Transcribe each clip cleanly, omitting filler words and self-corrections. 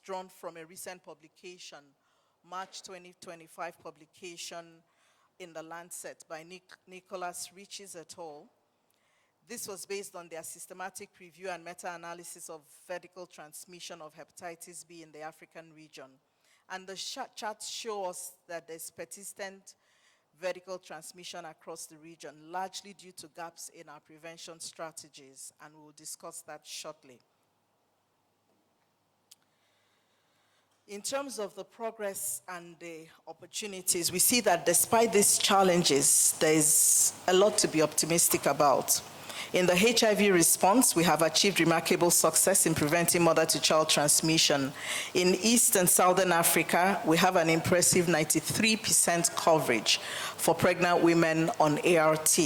drawn from a recent publication, March 2025 publication in the Lancet by Nicholas Riches et al. This was based on their systematic review and meta-analysis of vertical transmission of hepatitis B in the African region. And the charts show us that there's persistent vertical transmission across the region, largely due to gaps in our prevention strategies, and we'll discuss that shortly. In terms of the progress and the opportunities, we see that despite these challenges, there's a lot to be optimistic about. In the HIV response, we have achieved remarkable success in preventing mother-to-child transmission. In East and Southern Africa, we have an impressive 93% coverage for pregnant women on ART.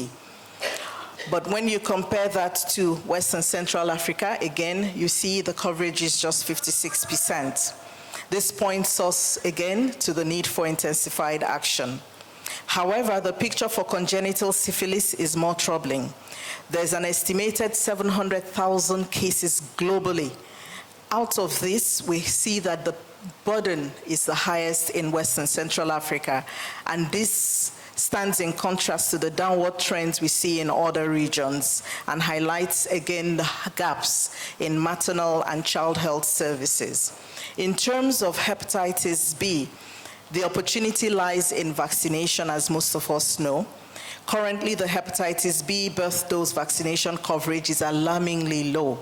But when you compare that to West and Central Africa, again, you see the coverage is just 56%. This points us again to the need for intensified action. However, the picture for congenital syphilis is more troubling. There's an estimated 700,000 cases globally. Out of this, we see that the burden is the highest in West and Central Africa, and this stands in contrast to the downward trends we see in other regions and highlights again the gaps in maternal and child health services. In terms of hepatitis B, the opportunity lies in vaccination, as most of us know. Currently, the hepatitis B birth dose vaccination coverage is alarmingly low,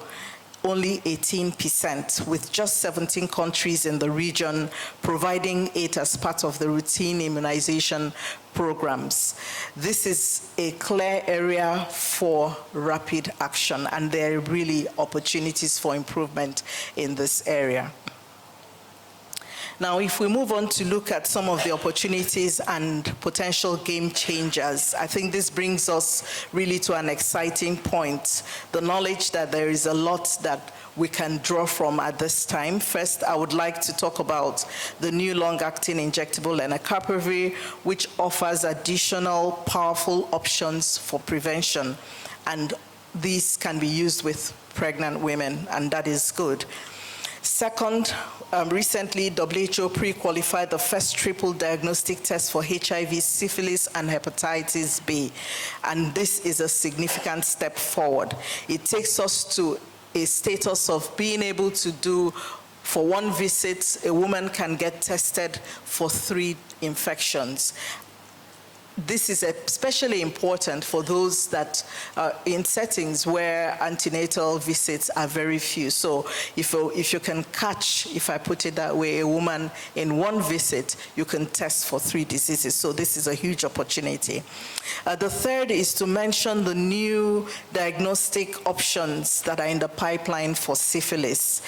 only 18%, with just 17 countries in the region providing it as part of the routine immunization programs. This is a clear area for rapid action, and there are really opportunities for improvement in this area. Now, if we move on to look at some of the opportunities and potential game changers, I think this brings us really to an exciting point, the knowledge that there is a lot that we can draw from at this time. First, I would like to talk about the new long-acting injectable lenacapavir, which offers additional powerful options for prevention, and these can be used with pregnant women, and that is good. Second, recently WHO pre-qualified the first triple diagnostic test for HIV, syphilis, and hepatitis B, and this is a significant step forward. It takes us to a status of being able to do, for one visit, a woman can get tested for 3 infections. This is especially important for those that are in settings where antenatal visits are very few. So if you can catch, if I put it that way, a woman in one visit, you can test for 3 diseases. So this is a huge opportunity. The third is to mention the new diagnostic options that are in the pipeline for syphilis,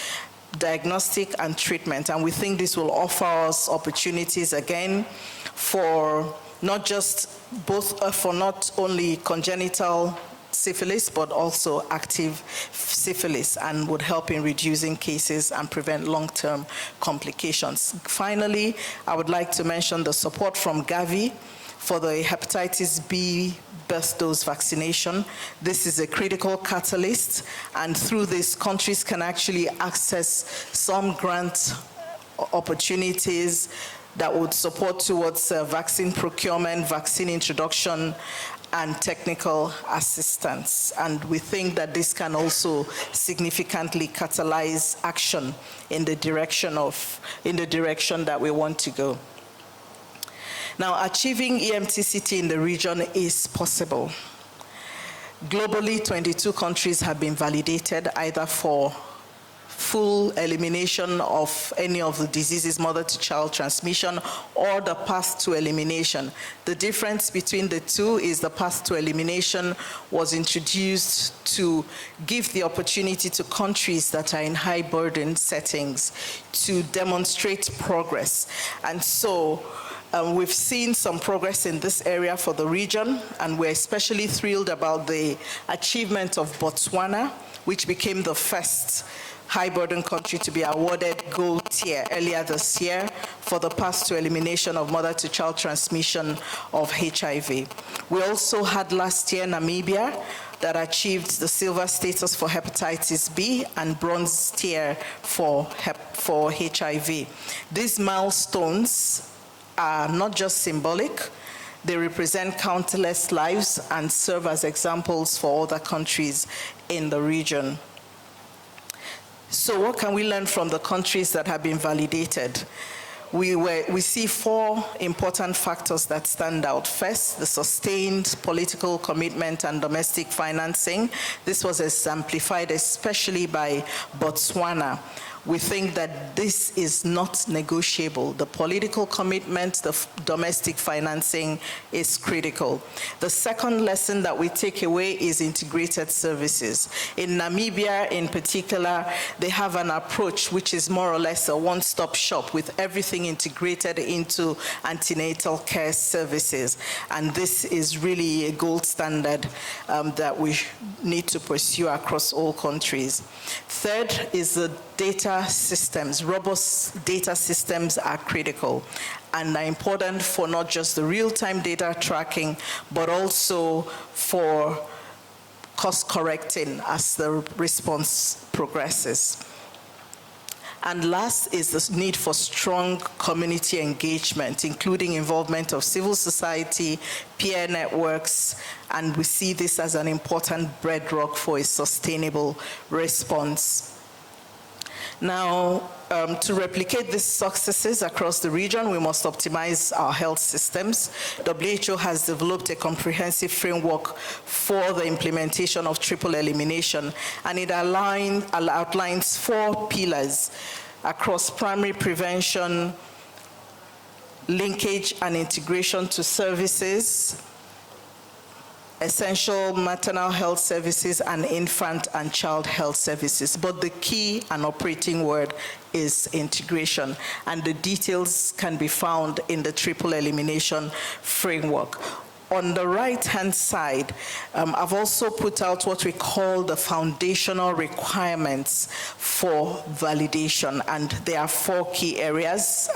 diagnostic and treatment. And we think this will offer us opportunities again for not just for not only congenital syphilis, but also active syphilis, and would help in reducing cases and prevent long-term complications. Finally, I would like to mention the support from Gavi for the hepatitis B birth dose vaccination. This is a critical catalyst, and through this, countries can actually access some grant opportunities that would support towards vaccine procurement, vaccine introduction, and technical assistance. And we think that this can also significantly catalyze action in the direction that we want to go. Now, achieving EMTCT in the region is possible. Globally, 22 countries have been validated either for full elimination of any of the diseases, mother-to-child transmission, or the path to elimination. The difference between the two is the path to elimination was introduced to give the opportunity to countries that are in high burden settings to demonstrate progress. And so we've seen some progress in this area for the region, and we're especially thrilled about the achievement of Botswana, which became the first high-burden country to be awarded gold tier earlier this year for the path to elimination of mother-to-child transmission of HIV. We also had last year Namibia that achieved the silver status for hepatitis B and bronze tier for HIV. These milestones are not just symbolic, they represent countless lives and serve as examples for other countries in the region. So what can we learn from the countries that have been validated? We see 4 important factors that stand out. First, the sustained political commitment and domestic financing. This was exemplified especially by Botswana. We think that this is not negotiable. The political commitment, the domestic financing is critical. The second lesson that we take away is integrated services. In Namibia in particular, they have an approach which is more or less a one-stop shop with everything integrated into antenatal care services. And this is really a gold standard that we need to pursue across all countries. Third is the data systems. Robust data systems are critical and are important for not just the real-time data tracking, but also for course correcting as the response progresses. And last is the need for strong community engagement, including involvement of civil society, peer networks, and we see this as an important bedrock for a sustainable response. Now, to replicate these successes across the region, we must optimize our health systems. WHO has developed a comprehensive framework for the implementation of triple elimination, and it outlines 4 pillars across primary prevention, linkage and integration to services, essential maternal health services, and infant and child health services. But the key and operating word is integration, and the details can be found in the triple elimination framework. On the right-hand side, I've also put out what we call the foundational requirements for validation, and there are 4 key areas: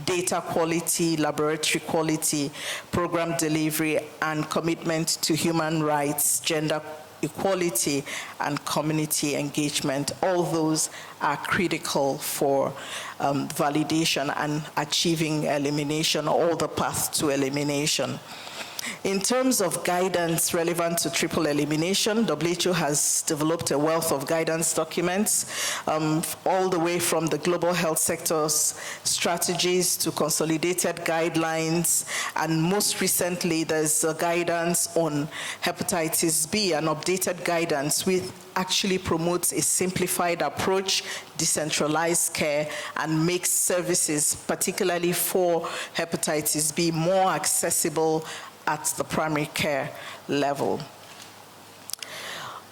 data quality, laboratory quality, program delivery, and commitment to human rights, gender equality, and community engagement. All those are critical for validation and achieving elimination, or the path to elimination. In terms of guidance relevant to triple elimination, WHO has developed a wealth of guidance documents, all the way from the global health sector's strategies to consolidated guidelines, and most recently there's a guidance on hepatitis B, an updated guidance which actually promotes a simplified approach, decentralized care, and makes services, particularly for hepatitis B, more accessible at the primary care level.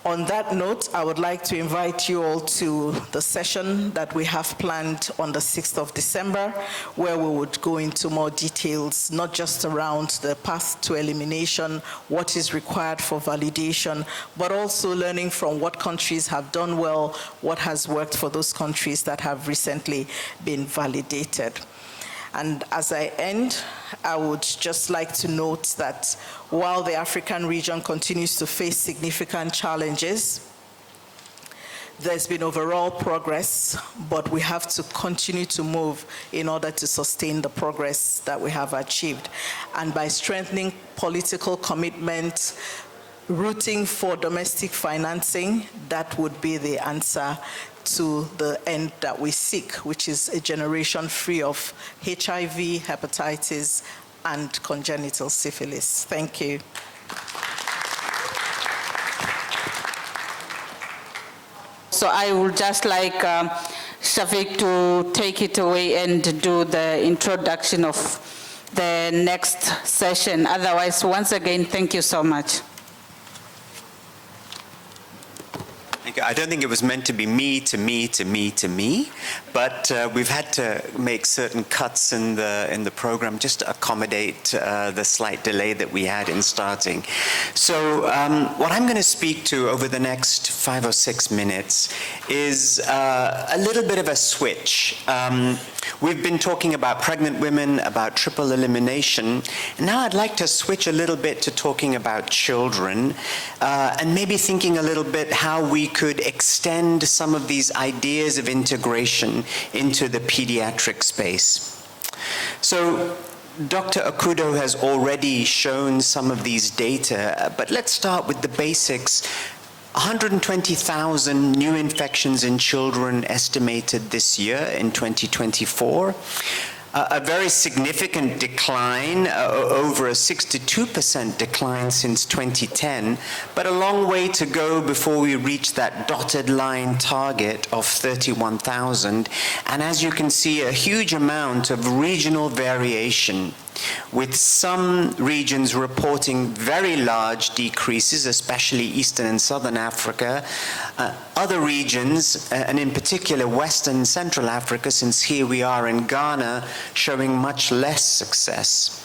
On that note, I would like to invite you all to the session that we have planned on the 6th of December, where we would go into more details, not just around the path to elimination, what is required for validation, but also learning from what countries have done well, what has worked for those countries that have recently been validated. And as I end, I would just like to note that while the African region continues to face significant challenges, there's been overall progress, but we have to continue to move in order to sustain the progress that we have achieved. And by strengthening political commitment, rooting for domestic financing, that would be the answer to the end that we seek, which is a generation free of HIV, hepatitis, and congenital syphilis. Thank you. So I would just like Shaffiq to take it away and do the introduction of the next session. Otherwise, once again, thank you so much. Thank I don't think it was meant to be me to me to me to me, but we've had to make certain cuts in the program just to accommodate the slight delay that we had in starting. So what I'm going to speak to over the next 5 or 6 minutes is a little bit of a switch. We've been talking about pregnant women, about triple elimination, and now I'd like to switch a little bit to talking about children, and maybe thinking a little bit how we could extend some of these ideas of integration into the pediatric space. So Dr. Akudo has already shown some of these data, but let's start with the basics. 120,000 new infections in children estimated this year in 2024. A very significant decline, over a 62% decline since 2010, but a long way to go before we reach that dotted line target of 31,000. And as you can see, a huge amount of regional variation, with some regions reporting very large decreases, especially Eastern and Southern Africa. Other regions, and in particular Western and Central Africa, since here we are in Ghana, showing much less success.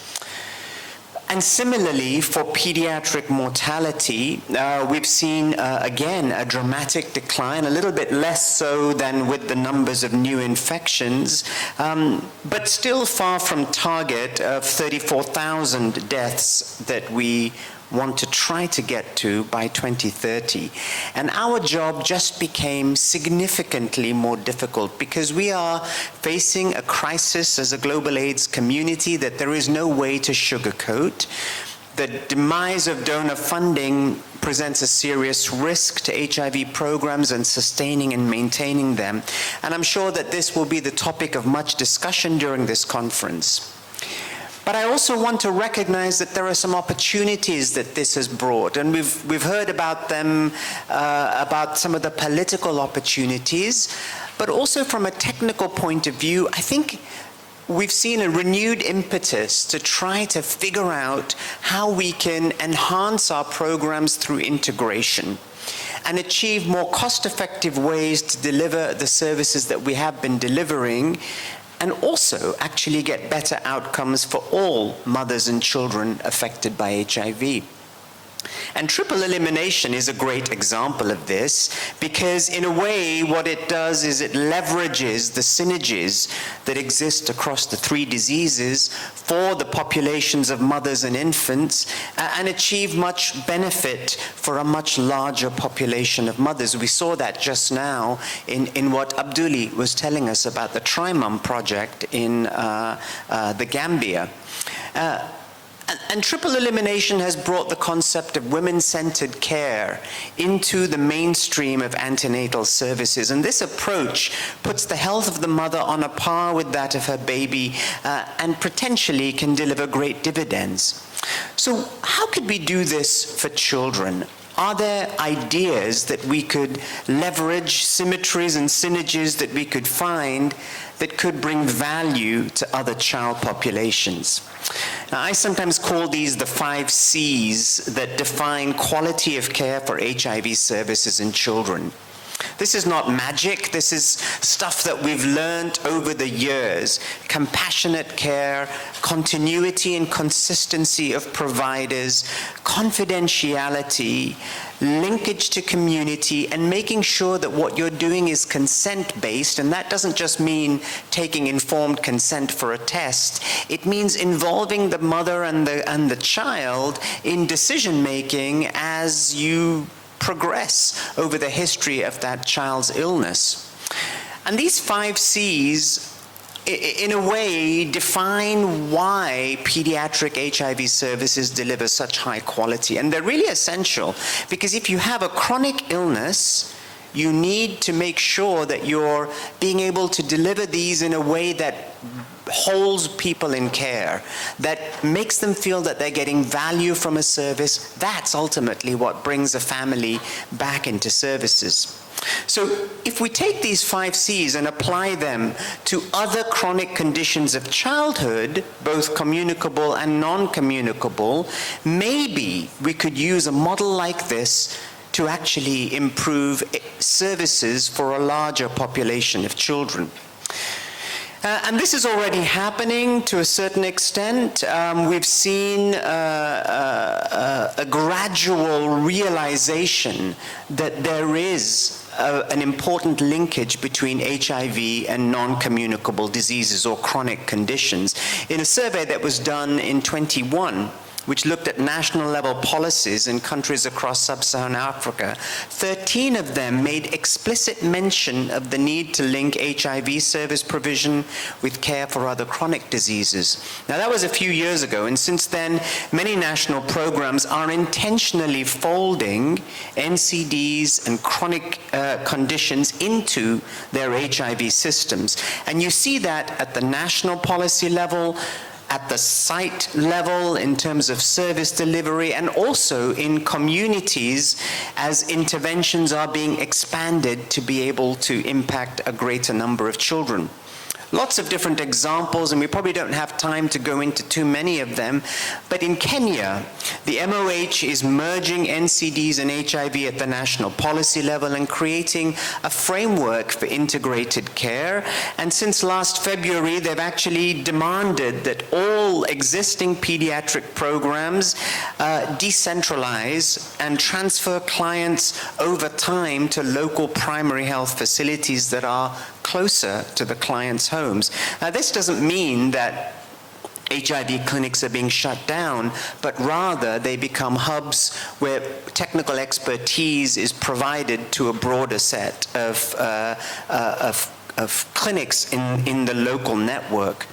And similarly, for pediatric mortality, we've seen, again, a dramatic decline, a little bit less so than with the numbers of new infections, but still far from target of 34,000 deaths that we want to try to get to by 2030. And our job just became significantly more difficult because we are facing a crisis as a global AIDS community that there is no way to sugarcoat. The demise of donor funding presents a serious risk to HIV programs and sustaining and maintaining them. And I'm sure that this will be the topic of much discussion during this conference. But I also want to recognize that there are some opportunities that this has brought, and we've heard about them, about some of the political opportunities, but also from a technical point of view, I think we've seen a renewed impetus to try to figure out how we can enhance our programs through integration and achieve more cost-effective ways to deliver the services that we have been delivering, and also actually get better outcomes for all mothers and children affected by HIV. And triple elimination is a great example of this because in a way what it does is it leverages the synergies that exist across the 3 diseases for the populations of mothers and infants and achieve much benefit for a much larger population of mothers. We saw that just now in what Abduli was telling us about the Trimum project in the Gambia. And triple elimination has brought the concept of women-centered care into the mainstream of antenatal services. And this approach puts the health of the mother on a par with that of her baby and potentially can deliver great dividends. So how could we do this for children? Are there ideas that we could leverage, symmetries and synergies that we could find that could bring value to other child populations? Now, I sometimes call these the 5 C's that define quality of care for HIV services in children. This is not magic, this is stuff that we've learned over the years. Compassionate care, continuity and consistency of providers, confidentiality, linkage to community, and making sure that what you're doing is consent-based, and that doesn't just mean taking informed consent for a test. It means involving the mother and the child in decision-making as you progress over the history of that child's illness. And these 5 C's, in a way, define why pediatric HIV services deliver such high quality. And they're really essential, because if you have a chronic illness, you need to make sure that you're being able to deliver these in a way that holds people in care, that makes them feel that they're getting value from a service. That's ultimately what brings a family back into services. So if we take these 5 C's and apply them to other chronic conditions of childhood, both communicable and non-communicable, maybe we could use a model like this to actually improve services for a larger population of children. And this is already happening to a certain extent. We've seen a gradual realization that there is an important linkage between HIV and non-communicable diseases or chronic conditions. In a survey that was done in 21, which looked at national level policies in countries across sub-Saharan Africa, 13 of them made explicit mention of the need to link HIV service provision with care for other chronic diseases. Now that was a few years ago, and since then, many national programs are intentionally folding NCDs and chronic conditions into their HIV systems. And you see that at the national policy level, at the site level in terms of service delivery, and also in communities as interventions are being expanded to be able to impact a greater number of children. Lots of different examples, and we probably don't have time to go into too many of them, but in Kenya, the MOH is merging NCDs and HIV at the national policy level and creating a framework for integrated care. And since last February, they've actually demanded that all existing pediatric programs decentralize and transfer clients over time to local primary health facilities that are closer to the client's homes. Now, this doesn't mean that HIV clinics are being shut down, but rather they become hubs where technical expertise is provided to a broader set of clinics in the local network.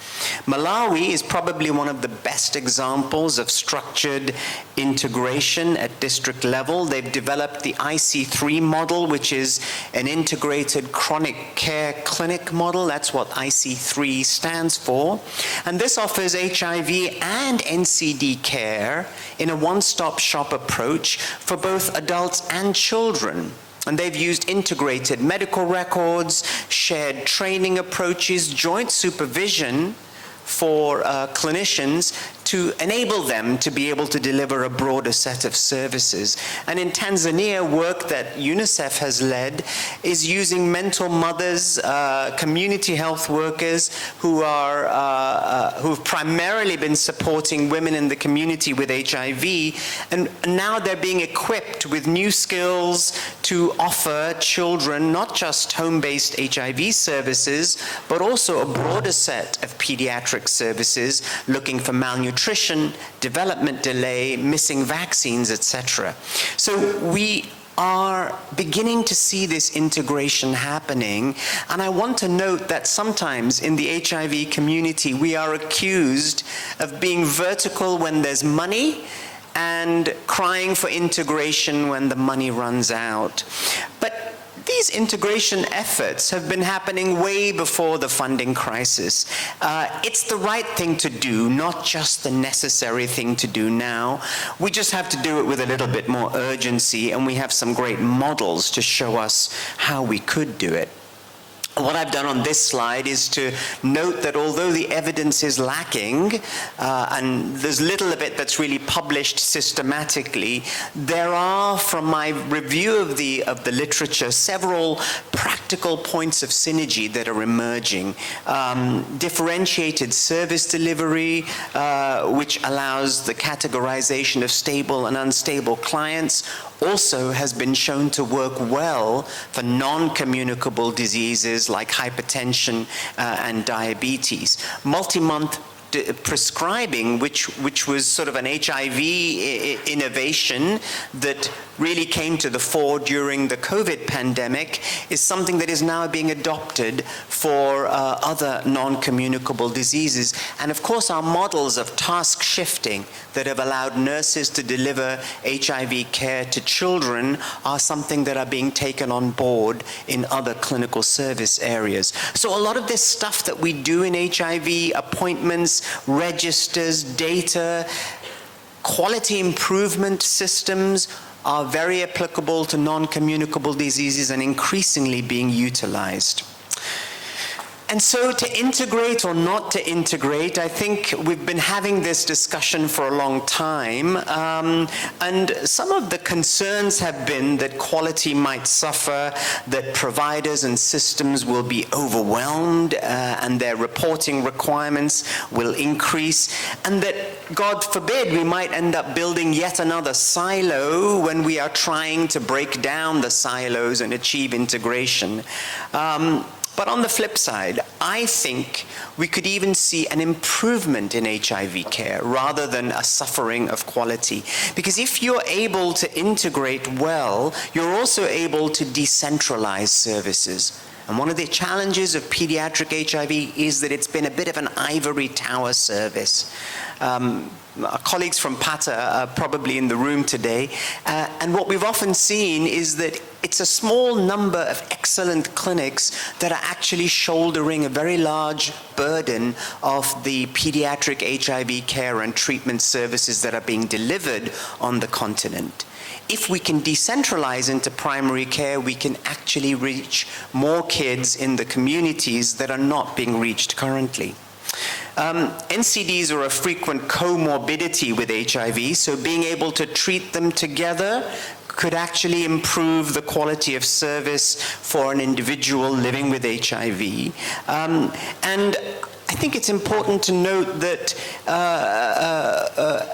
Malawi is probably one of the best examples of structured integration at district level. They've developed the IC3 model, which is an integrated chronic care clinic model. That's what IC3 stands for. And this offers HIV and NCD care in a one-stop shop approach for both adults and children. And they've used integrated medical records, shared training approaches, joint supervision for clinicians to enable them to be able to deliver a broader set of services. And in Tanzania, work that UNICEF has led is using mental mothers, community health workers who are who've primarily been supporting women in the community with HIV, and now they're being equipped with new skills to offer children not just home-based HIV services, but also a broader set of pediatric services looking for malnutrition, development delay, missing vaccines, etc. So we are beginning to see this integration happening, and I want to note that sometimes in the HIV community we are accused of being vertical when there's money and crying for integration when the money runs out. But these integration efforts have been happening way before the funding crisis. It's the right thing to do, not just the necessary thing to do now. We just have to do it with a little bit more urgency, and we have some great models to show us how we could do it. What I've done on this slide is to note that although the evidence is lacking, and there's little of it that's really published systematically, there are, from my review of the literature, several practical points of synergy that are emerging. Differentiated service delivery, which allows the categorization of stable and unstable clients, also has been shown to work well for non-communicable diseases like hypertension and diabetes. Multi-month prescribing, which was sort of an HIV innovation that really came to the fore during the COVID pandemic, is something that is now being adopted for other non-communicable diseases. And of course, our models of task shifting that have allowed nurses to deliver HIV care to children are something that are being taken on board in other clinical service areas. So a lot of this stuff that we do in HIV, appointments, registers, data, quality improvement systems, are very applicable to non-communicable diseases and increasingly being utilized. And so to integrate or not to integrate, I think we've been having this discussion for a long time, and some of the concerns have been that quality might suffer, that providers and systems will be overwhelmed, and their reporting requirements will increase, and that, God forbid, we might end up building yet another silo when we are trying to break down the silos and achieve integration. But on the flip side, I think we could even see an improvement in HIV care rather than a suffering of quality. Because if you're able to integrate well, you're also able to decentralize services. And one of the challenges of pediatric HIV is that it's been a bit of an ivory tower service. Our colleagues from PATA are probably in the room today, and what we've often seen is that it's a small number of excellent clinics that are actually shouldering a very large burden of the pediatric HIV care and treatment services that are being delivered on the continent. If we can decentralize into primary care, we can actually reach more kids in the communities that are not being reached currently. NCDs are a frequent comorbidity with HIV, so being able to treat them together could actually improve the quality of service for an individual living with HIV. And I think it's important to note that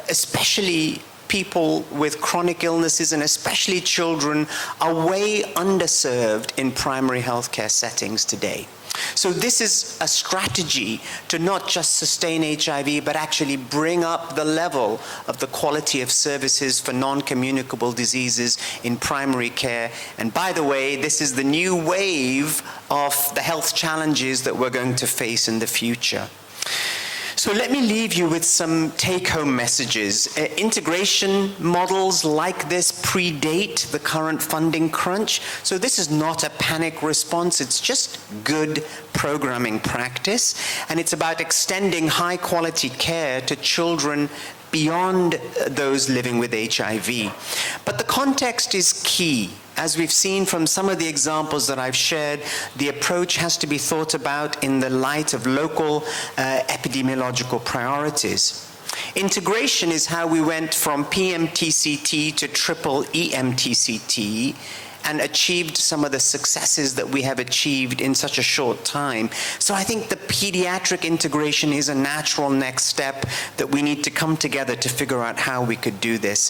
especially people with chronic illnesses and especially children are way underserved in primary healthcare settings today. So this is a strategy to not just sustain HIV, but actually bring up the level of the quality of services for non-communicable diseases in primary care. And by the way, this is the new wave of the health challenges that we're going to face in the future. So let me leave you with some take-home messages. Integration models like this predate the current funding crunch. So this is not a panic response, it's just good programming practice. And it's about extending high-quality care to children beyond those living with HIV. But the context is key. As we've seen from some of the examples that I've shared, the approach has to be thought about in the light of local epidemiological priorities. Integration is how we went from PMTCT to triple EMTCT and achieved some of the successes that we have achieved in such a short time. So I think the pediatric integration is a natural next step that we need to come together to figure out how we could do this.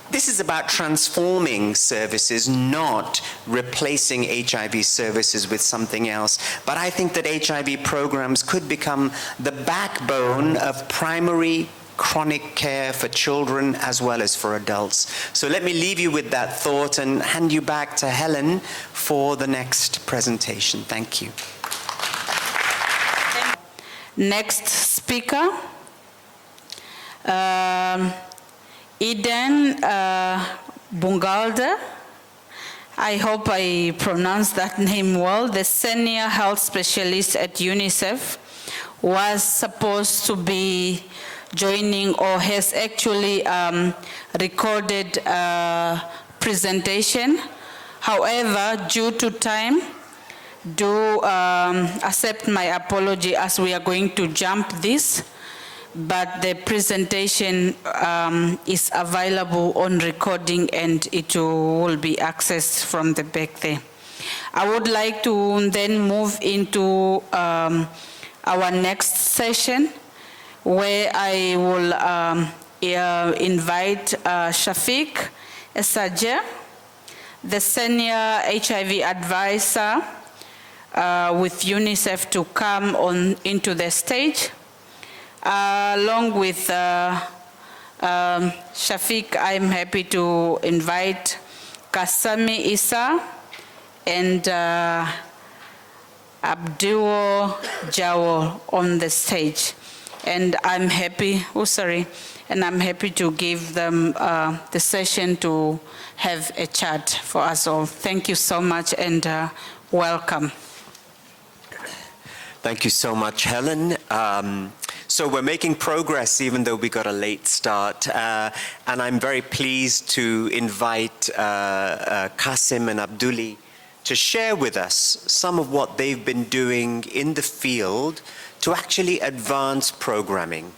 This is about transforming services, not replacing HIV services with something else. But I think that HIV programs could become the backbone of primary chronic care for children as well as for adults. So let me leave you with that thought and hand you back to Helen for the next presentation. Thank you. Next speaker. Eden Bungalda, I hope I pronounced that name well, the senior health specialist at UNICEF, was supposed to be joining or has actually recorded a presentation. However, due to time, do accept my apology as we are going to jump this. But the presentation is available on recording and it will be accessed from the back there. I would like to then move into our next session where I will invite Shaffiq Essajee, the senior HIV advisor with UNICEF, to come on into the stage. Along with Shaffiq, I'm happy to invite Kasami Issa and Abdul Jawo on the stage. And I'm happy, and I'm happy to give them the session to have a chat for us all. Thank you so much and welcome. Thank you so much, Helen. So we're making progress even though we got a late start. And I'm very pleased to invite Kasim and Abduli to share with us some of what they've been doing in the field to actually advance programming.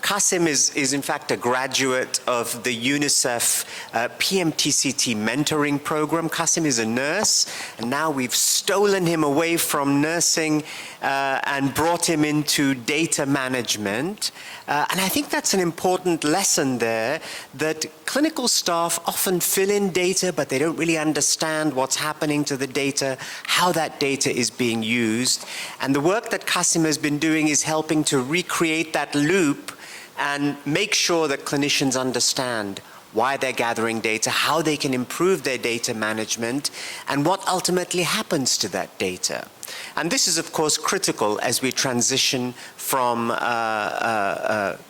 Kasim is in fact a graduate of the UNICEF PMTCT mentoring program. Kasim is a nurse, and now we've stolen him away from nursing and brought him into data management. And I think that's an important lesson there, that clinical staff often fill in data, but they don't really understand what's happening to the data, how that data is being used. And the work that Kasim has been doing is helping to recreate that loop and make sure that clinicians understand why they're gathering data, how they can improve their data management, and what ultimately happens to that data. And this is, of course, critical as we transition from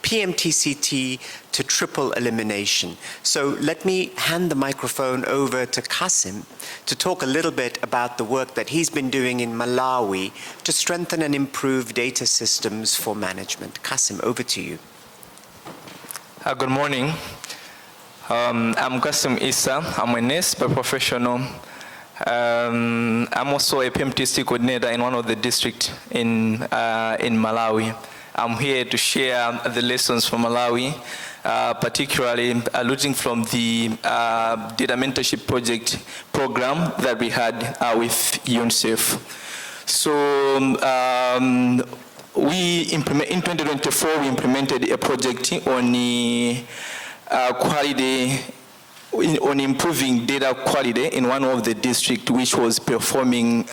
PMTCT to triple elimination. So let me hand the microphone over to Kasim to talk a little bit about the work that he's been doing in Malawi to strengthen and improve data systems for management. Kasim, over to you. Good morning. I'm Kasim Issa. I'm a nurse by professional. I'm also a PMTC coordinator in one of the districts in Malawi. I'm here to share the lessons from Malawi, particularly alluding from the data mentorship program that we had with UNICEF. So in 2024, we implemented a project on the quality, on improving data quality in one of the districts which was performing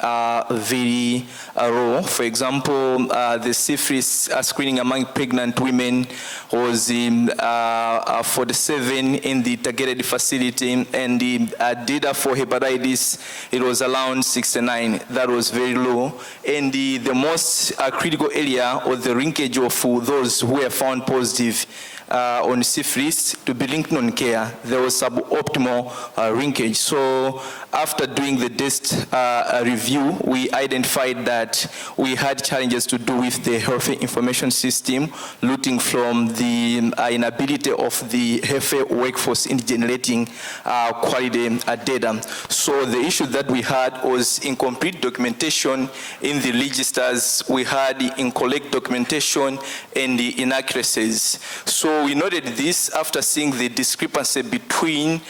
very low. For example, the syphilis screening among pregnant women was 47 in the targeted facility, and the data for hepatitis, it was around 69. That was very low. And the most critical area was the linkage of those who were found positive on syphilis to be linked on care. There was suboptimal linkage. So after doing the test review, we identified that we had challenges to do with the health information system, looking from the inability of the health workforce in generating quality data. So the issue that we had was incomplete documentation in the registers. We had incorrect documentation and the inaccuracies. So we noted this after seeing the discrepancy between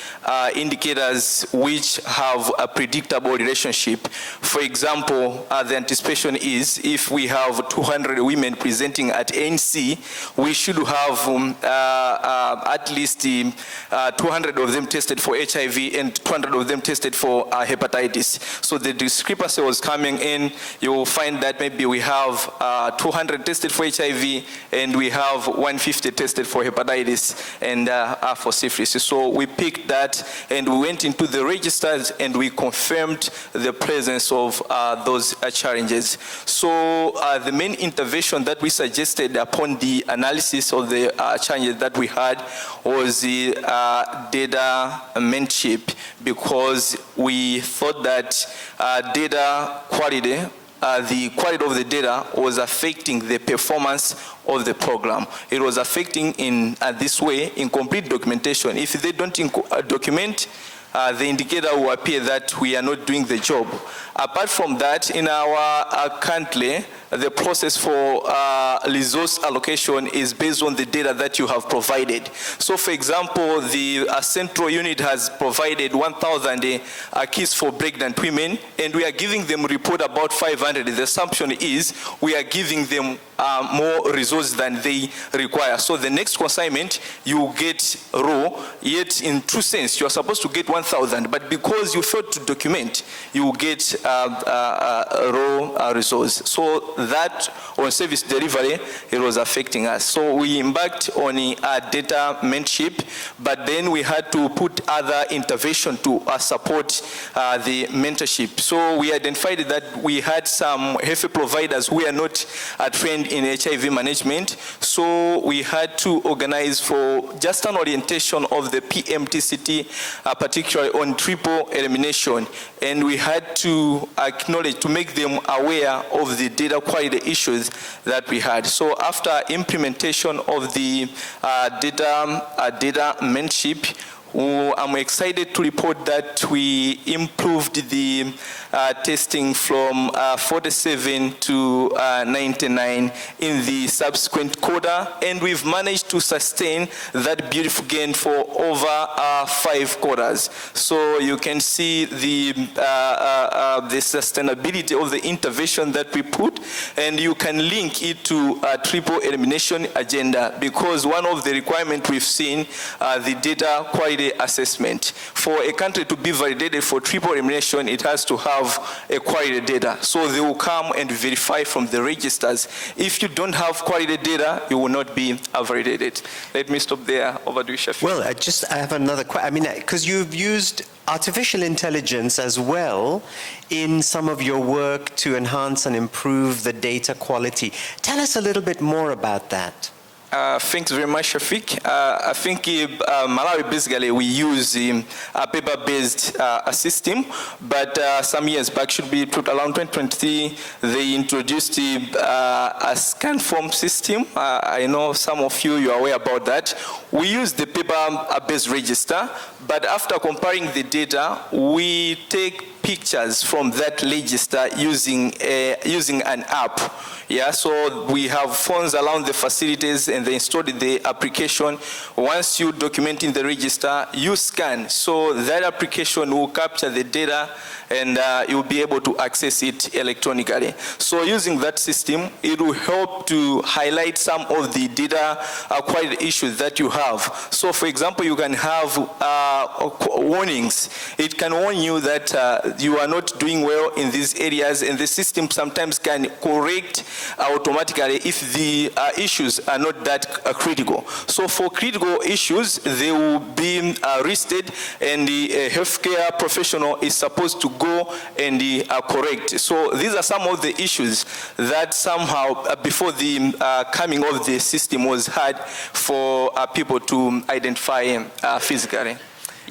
indicators which have a predictable relationship. For example, the anticipation is if we have 200 women presenting at ANC, we should have at least 200 of them tested for HIV and 200 of them tested for hepatitis. So the discrepancy was coming in. You will find that maybe we have 200 tested for HIV and we have 150 tested for hepatitis and for syphilis. So we picked that and we went into the registers and we confirmed the presence of those challenges. So the main intervention that we suggested upon the analysis of the challenges that we had was the data mentorship, because we thought that data quality, the quality of the data was affecting the performance of the program. It was affecting in this way, incomplete documentation. If they don't document, the indicator will appear that we are not doing the job. Apart from that, in our country, the process for resource allocation is based on the data that you have provided. So for example, the central unit has provided 1,000 kits for pregnant women, and we are giving them report about 500. The assumption is we are giving them more resources than they require. So the next consignment, you get raw, yet in true sense, you are supposed to get 1,000, but because you failed to document, you get raw resource. So that on service delivery, it was affecting us. So we embarked on data mentorship, but then we had to put other intervention to support the mentorship. So we identified that we had some health providers who are not trained in HIV management. So we had to organize for just an orientation of the PMTCT, particularly on triple elimination. And we had to acknowledge, to make them aware of the data quality issues that we had. So after implementation of the data mentorship, I'm excited to report that we improved the testing from 47 to 99 in the subsequent quarter, and we've managed to sustain that beautiful gain for over 5 quarters. So you can see the sustainability of the intervention that we put, and you can link it to a triple elimination agenda, because one of the requirements we've seen the data quality assessment. For a country to be validated for triple elimination, it has to have a quality data. So they will come and verify from the registers. If you don't have quality data, you will not be validated. Let me stop there. Over to you, Shaffiq. Well, I have another question. I mean, because you've used artificial intelligence as well in some of your work to enhance and improve the data quality. Tell us a little bit more about that. Thanks very much, Shaffiq. I think Malawi, basically, we use a paper-based system, but some years back, should be around 2023, they introduced a scan form system. I know some of you are aware about that. We use the paper-based register, but after comparing the data, we take pictures from that register using an app. Yeah, so we have phones around the facilities, and they installed the application. Once you document in the register, you scan. So that application will capture the data, and you'll be able to access it electronically. So using that system, it will help to highlight some of the data quality issues that you have. So for example, you can have warnings. It can warn you that you are not doing well in these areas, and the system sometimes can correct automatically if the issues are not that critical. So for critical issues, they will be listed, and the healthcare professional is supposed to go and correct. So these are some of the issues that somehow before the coming of the system was hard for people to identify physically.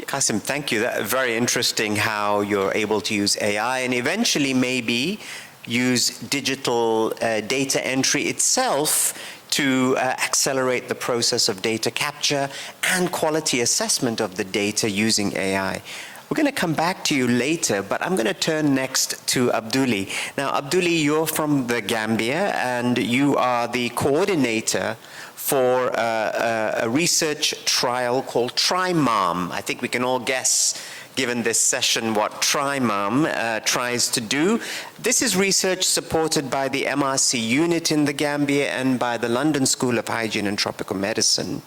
Kasim, thank you. That's very interesting how you're able to use AI and eventually maybe use digital data entry itself to accelerate the process of data capture and quality assessment of the data using AI. We're going to come back to you later, but I'm going to turn next to Abduli. Now, Abduli, you're from the Gambia, and you are the coordinator for a research trial called TriMom. I think we can all guess, given this session, what TriMom tries to do. This is research supported by the MRC unit in the Gambia and by the London School of Hygiene and Tropical Medicine.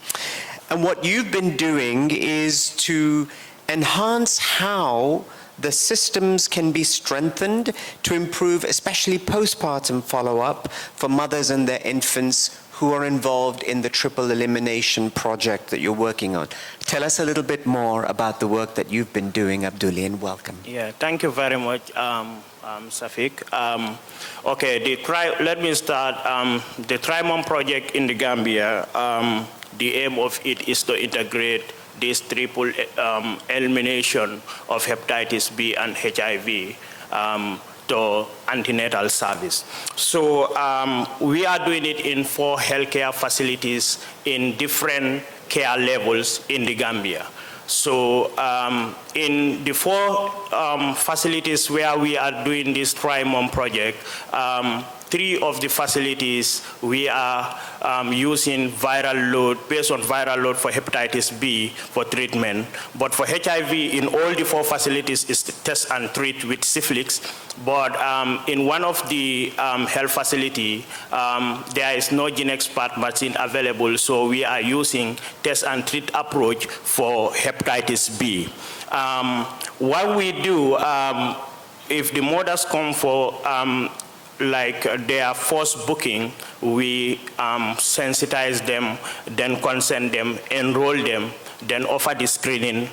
And what you've been doing is to enhance how the systems can be strengthened to improve especially postpartum follow-up for mothers and their infants who are involved in the triple elimination project that you're working on. Tell us a little bit more about the work that you've been doing, Abduli, and welcome. Yeah, thank you very much, Shaffiq. Okay, let me start. The TriMom project in the Gambia, the aim of it is to integrate this triple elimination of hepatitis B and HIV to antenatal service. So we are doing it in 4 healthcare facilities in different care levels in the Gambia. So in the 4 facilities where we are doing this TriMom project, 3 of the facilities we are using viral load, based on viral load for hepatitis B for treatment. But for HIV, in all the 4 facilities is to test and treat with syphilis. But in one of the health facility, there is no gene expert machine available, so we are using test and treat approach for hepatitis B. What we do, if the mothers come for like their first booking, we sensitize them, then consent them, enroll them, then offer the screening.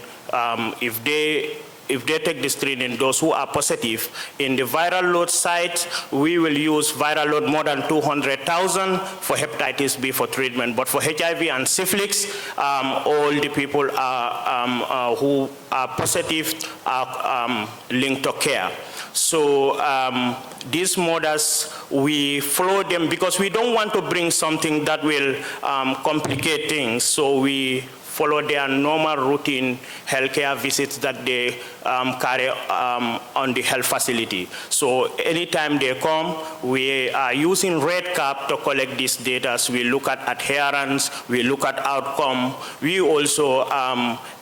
If they take the screening, those who are positive, in the viral load site, we will use viral load more than 200,000 for hepatitis B for treatment. But for HIV and syphilis, all the people who are positive are linked to care. So these mothers, we follow them because we don't want to bring something that will complicate things. So we follow their normal routine healthcare visits that they carry on the health facility. So anytime they come, we are using Red Cap to collect this data. So we look at adherence, we look at outcome. We also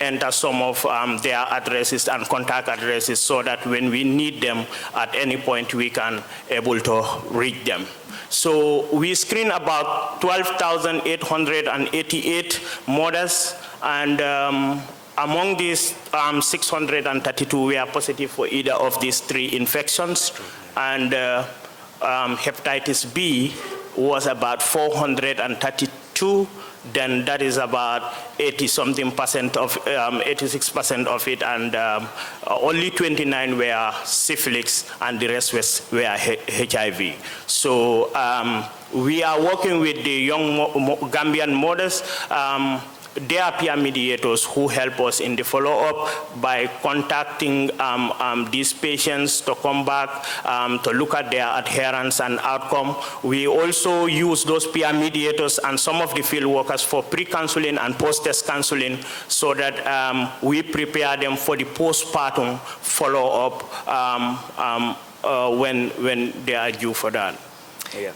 enter some of their addresses and contact addresses so that when we need them at any point, we can able to reach them. So we screen about 12,888 mothers, and among these 632 were positive for either of these 3 infections, and hepatitis B was about 432. Then that is about 80-something% of 86% of it, and only 29 were syphilis, and the rest were HIV. So we are working with the young Gambian mothers. They are peer mediators who help us in the follow-up by contacting these patients to come back to look at their adherence and outcome. We also use those peer mediators and some of the field workers for pre-counseling and post-test counseling so that we prepare them for the postpartum follow-up when they are due for that. Yeah.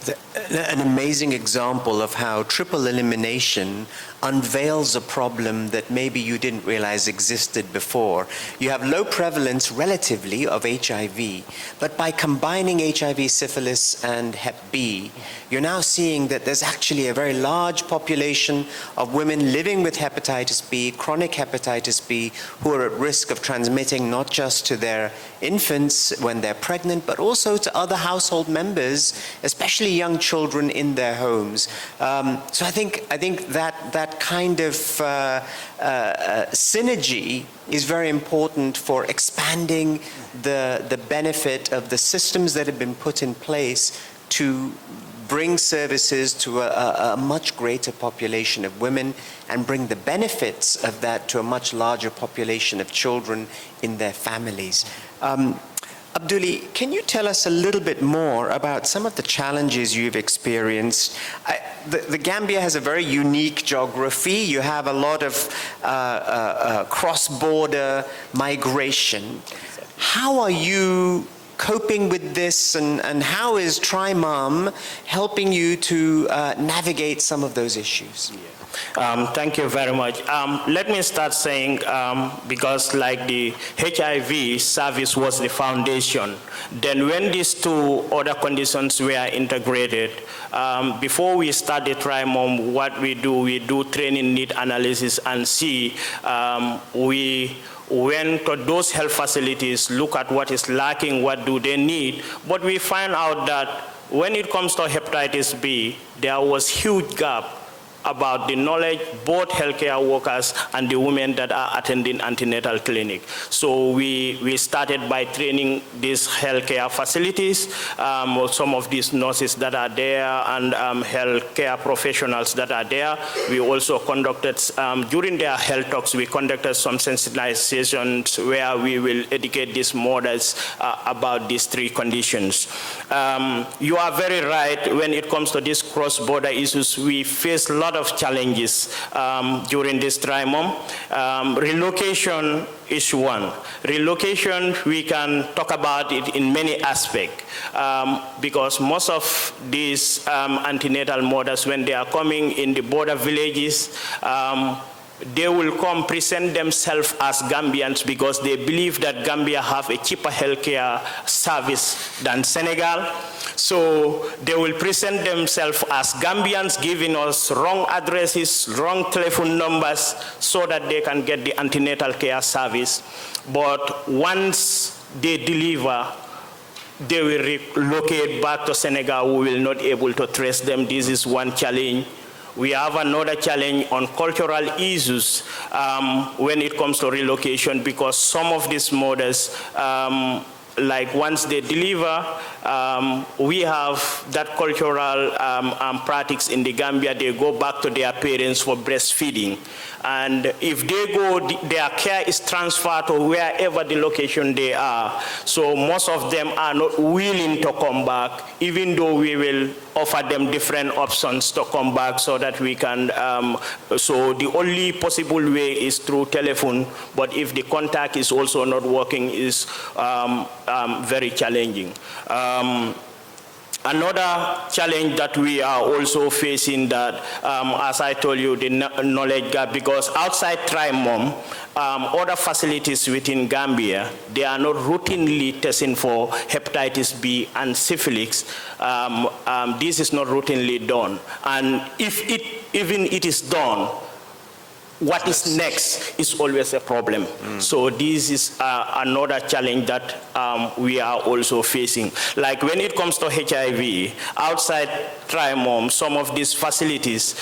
An amazing example of how triple elimination unveils a problem that maybe you didn't realize existed before. You have low prevalence relatively of HIV, but by combining HIV, syphilis, and Hep B, you're now seeing that there's actually a very large population of women living with hepatitis B, chronic hepatitis B, who are at risk of transmitting not just to their infants when they're pregnant, but also to other household members, especially young children in their homes. So I think that kind of synergy is very important for expanding the benefit of the systems that have been put in place to bring services to a much greater population of women and bring the benefits of that to a much larger population of children in their families. Abdulli, can you tell us a little bit more about some of the challenges you've experienced? The Gambia has a very unique geography. You have a lot of cross-border migration. How are you coping with this, and how is TriMom helping you to navigate some of those issues? Thank you very much. Let me start saying, because like the HIV service was the foundation, then when these 2 other conditions were integrated, before we start the TriMom, what we do training need analysis and see, we went to those health facilities, look at what is lacking, what do they need, but we find out that when it comes to hepatitis B, there was huge gap about the knowledge, both healthcare workers and the women that are attending antenatal clinic. So we started by training these healthcare facilities, some of these nurses that are there and healthcare professionals that are there. We also conducted, during their health talks, we conducted some sensitizations where we will educate these mothers about these 3 conditions. You are very right, when it comes to these cross-border issues, we face a lot of challenges during this TriMom. Relocation is one. Relocation, we can talk about it in many aspects because most of these antenatal mothers, when they are coming in the border villages, they will come present themselves as Gambians because they believe that Gambia have a cheaper healthcare service than Senegal. So they will present themselves as Gambians, giving us wrong addresses, wrong telephone numbers, so that they can get the antenatal care service. But once they deliver, they will relocate back to Senegal. We will not be able to trace them. This is one challenge. We have another challenge on cultural issues when it comes to relocation, because some of these mothers, like once they deliver, we have that cultural practice in the Gambia. They go back to their parents for breastfeeding. And if they go, their care is transferred to wherever the location they are. So most of them are not willing to come back, even though we will offer them different options to come back so that we can, so the only possible way is through telephone, but if the contact is also not working, is very challenging. Another challenge that we are also facing, that, as I told you, the knowledge gap, because outside Trimom, other facilities within Gambia, they are not routinely testing for hepatitis B and syphilis. This is not routinely done. And if even it is done, what is next is always a problem. So this is another challenge that we are also facing. Like when it comes to HIV, outside Trimom, some of these facilities,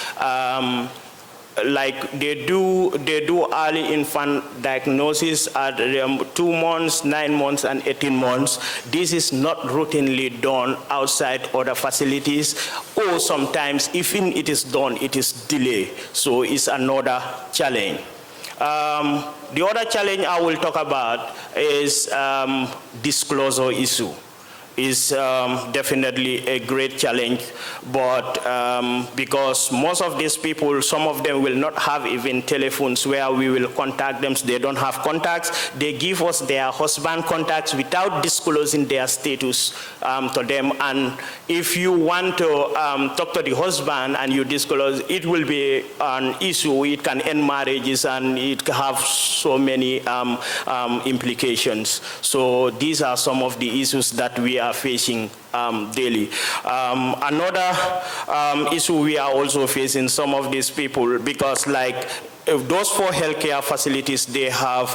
like they do early infant diagnosis at 2 months, 9 months, and 18 months. This is not routinely done outside other facilities, or sometimes even it is done, it is delayed. So it's another challenge. The other challenge I will talk about is disclosure issue. Is definitely a great challenge, but because most of these people, some of them will not have even telephones where we will contact them. They don't have contacts. They give us their husband contacts without disclosing their status to them. And if you want to talk to the husband and you disclose, it will be an issue. It can end marriages and it can have so many implications. So these are some of the issues that we are facing daily. Another issue we are also facing, some of these people, because like those 4 healthcare facilities, they have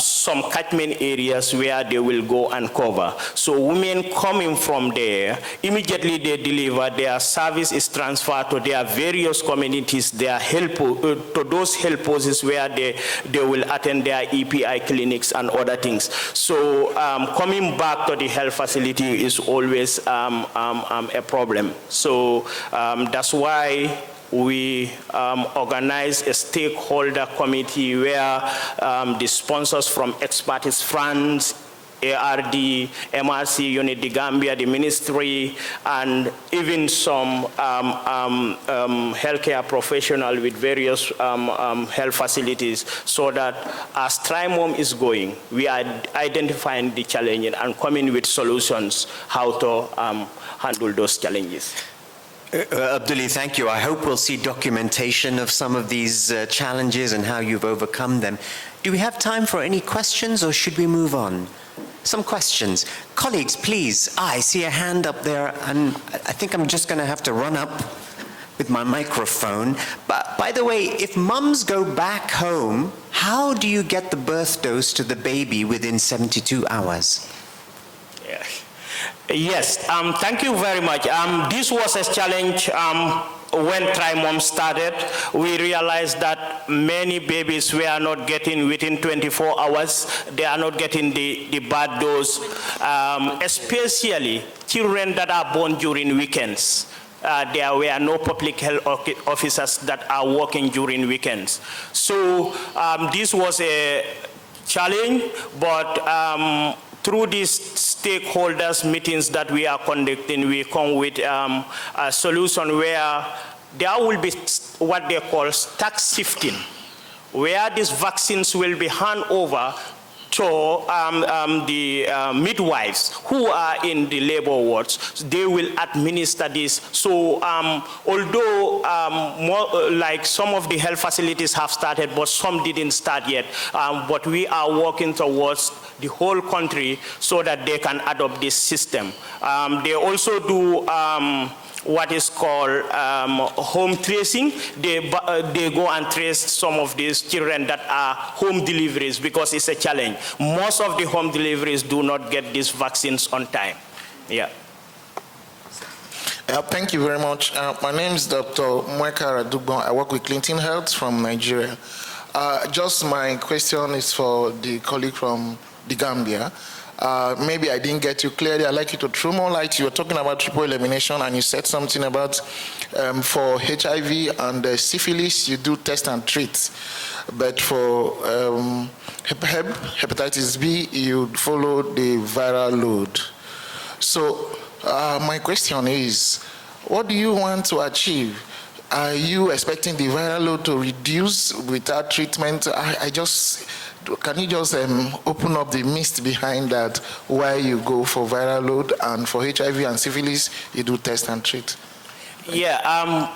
some catchment areas where they will go and cover. So women coming from there, immediately they deliver, their service is transferred to their various communities, their help, to those health posts where they will attend their EPI clinics and other things. So coming back to the health facility is always a problem. So that's why we organize a stakeholder committee where the sponsors from Expertise France, ARD, MRC, Unity Gambia, the ministry, and even some healthcare professional with various health facilities, so that as Trimom is going, we are identifying the challenges and coming with solutions how to handle those challenges. Abdulli, thank you. I hope we'll see documentation of some of these challenges and how you've overcome them. Do we have time for any questions, or should we move on? Some questions. Colleagues, please. I see a hand up there, and I think I'm just going to have to run up with my microphone. But by the way, if mums go back home, how do you get the birth dose to the baby within 72 hours? Yeah. Yes, thank you very much. This was a challenge when Trimom started. We realized that many babies were not getting within 24 hours. They are not getting the birth dose, especially children that are born during weekends. There were no public health officers that are working during weekends. So this was a challenge, but through these stakeholders meetings that we are conducting, we come with a solution where there will be what they call stack shifting, where these vaccines will be handed over to the midwives who are in the labor wards. They will administer this. So although like some of the health facilities have started, but some didn't start yet, but we are working towards the whole country so that they can adopt this system. They also do what is called home tracing. They go and trace some of these children that are home deliveries, because it's a challenge. Most of the home deliveries do not get these vaccines on time. Yeah. Thank you very much. My name is Dr. Mweka Radugbo. I work with Clinton Health from Nigeria. Just my question is for the colleague from the Gambia. maybe I didn't get you clearly. I'd like you to throw more light. You were talking about triple elimination, and you said something about for HIV and syphilis, you do test and treat. But for hepatitis B, you follow the viral load. So my question is, what do you want to achieve? Are you expecting the viral load to reduce without treatment? Can you just open up the mist behind that, why you go for viral load, and for HIV and syphilis, you do test and treat? Yeah,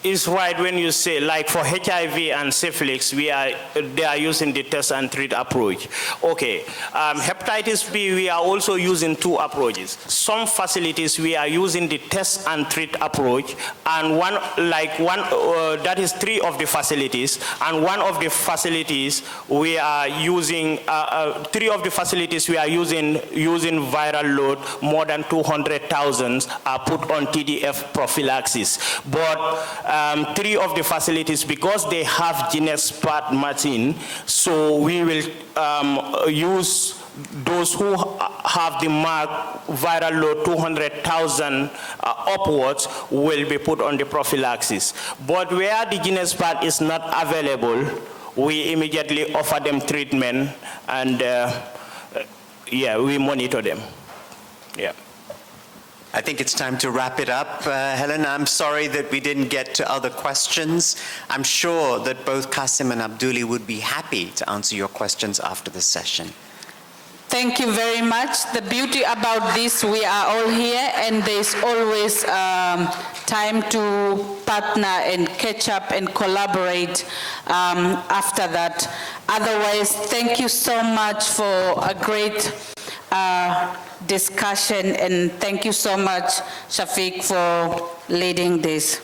it's right when you say, like for HIV and syphilis, they are using the test and treat approach. Okay, hepatitis B, we are also using two approaches. Some facilities we are using the test and treat approach, and that is 3 of the facilities, and one of the facilities we are using, 3 of the facilities we are using viral load. More than 200,000 are put on TDF prophylaxis, but 3 of the facilities, because they have genus part matching, so we will use those who have the mark viral load 200,000 upwards will be put on the prophylaxis. But where the genus part is not available, we immediately offer them treatment, and we monitor them. Yeah. I think it's time to wrap it up. Helena, I'm sorry that we didn't get to other questions. I'm sure that both Kasim and Abduli would be happy to answer your questions after the session. Thank you very much. The beauty about this, we are all here, and there's always time to partner and catch up and collaborate after that. Otherwise, thank you so much for a great discussion, and thank you so much, Shaffiq, for leading this.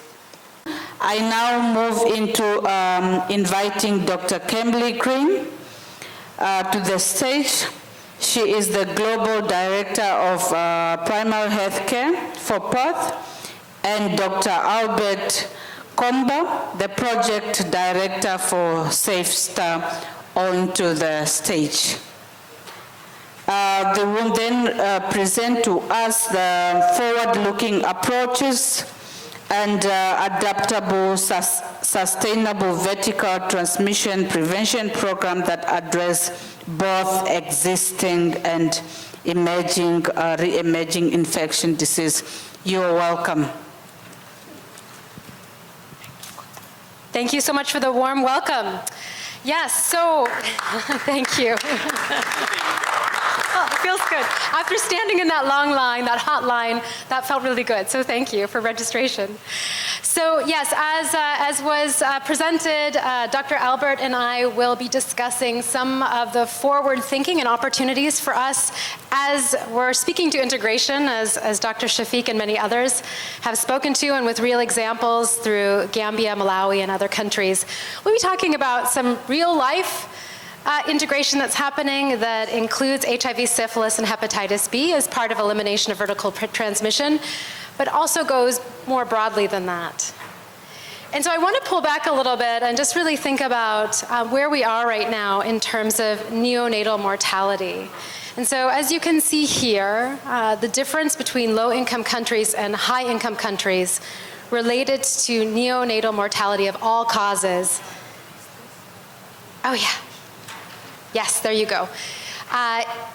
I now move into inviting Dr. Kimberly Green to the stage. She is the Global Director of Primary Healthcare for Perth, and Dr. Albert Komba, the Project Director for SAFEStart, onto the stage. They will then present to us the forward-looking approaches and adaptable, sustainable vertical transmission prevention program that address both existing and emerging, re-emerging infection disease. You're welcome. Thank you so much for the warm welcome. Yes, so thank you. Oh, it feels good. After standing in that long line, that hot line, that felt really good. So thank you for registration. So yes, as was presented, Dr. Albert and I will be discussing some of the forward thinking and opportunities for us as we're speaking to integration, as Dr. Shaffiq and many others have spoken to, and with real examples through Gambia, Malawi, and other countries. We'll be talking about some real life integration that's happening that includes HIV, syphilis, and hepatitis B as part of elimination of vertical transmission, but also goes more broadly than that. And so I want to pull back a little bit and just really think about where we are right now in terms of neonatal mortality. And so as you can see here, the difference between low-income countries and high-income countries related to neonatal mortality of all causes. Oh yeah. Yes, there you go.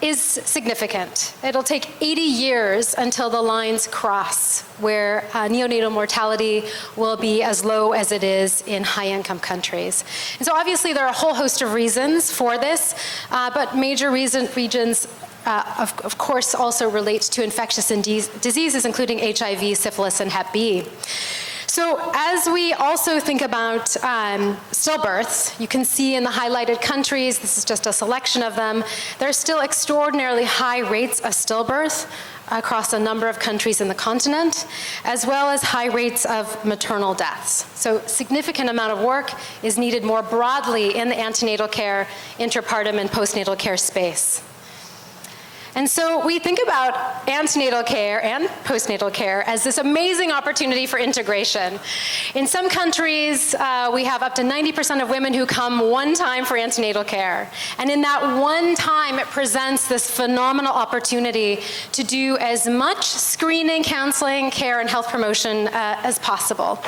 Is significant. It'll take 80 years until the lines cross where neonatal mortality will be as low as it is in high-income countries. And so obviously there are a whole host of reasons for this, but major regions of course also relates to infectious diseases, including HIV, syphilis, and Hep B. So as we also think about stillbirths, you can see in the highlighted countries, this is just a selection of them, there's still extraordinarily high rates of stillbirth across a number of countries in the continent, as well as high rates of maternal deaths. So significant amount of work is needed more broadly in the antenatal care, interpartum, and postnatal care space. And so we think about antenatal care and postnatal care as this amazing opportunity for integration. In some countries, we have up to 90% of women who come one time for antenatal care. And in that one time, it presents this phenomenal opportunity to do as much screening, counseling, care, and health promotion as possible.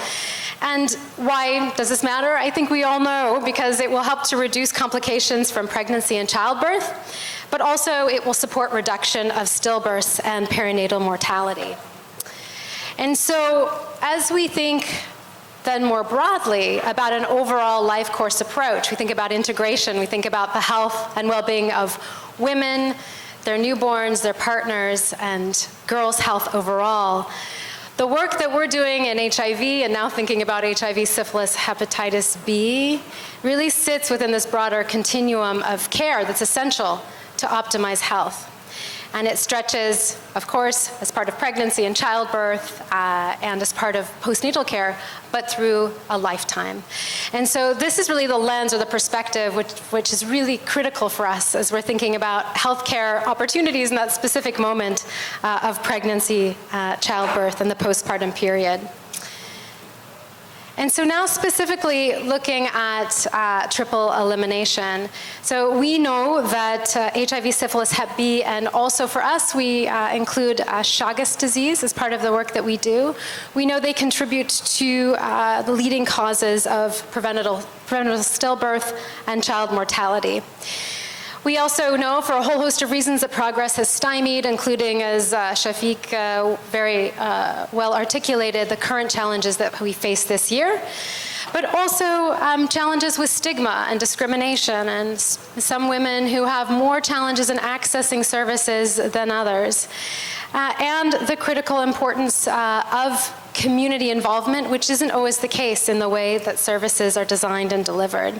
And why does this matter? I think we all know, because it will help to reduce complications from pregnancy and childbirth, but also it will support reduction of stillbirths and perinatal mortality. And so as we think then more broadly about an overall life course approach, we think about integration, we think about the health and well-being of women, their newborns, their partners, and girls' health overall. The work that we're doing in HIV, and now thinking about HIV, syphilis, hepatitis B, really sits within this broader continuum of care that's essential to optimize health. And it stretches, of course, as part of pregnancy and childbirth, and as part of postnatal care, but through a lifetime. And so this is really the lens or the perspective which is really critical for us as we're thinking about healthcare opportunities in that specific moment of pregnancy, childbirth, and the postpartum period. And so now specifically looking at triple elimination. So we know that HIV, syphilis, Hep B, and also for us, we include Chagas disease as part of the work that we do. We know they contribute to the leading causes of preventable stillbirth and child mortality. We also know for a whole host of reasons that progress has stymied, including, as Shaffiq very well articulated, the current challenges that we face this year, but also challenges with stigma and discrimination, and some women who have more challenges in accessing services than others, and the critical importance of community involvement, which isn't always the case in the way that services are designed and delivered.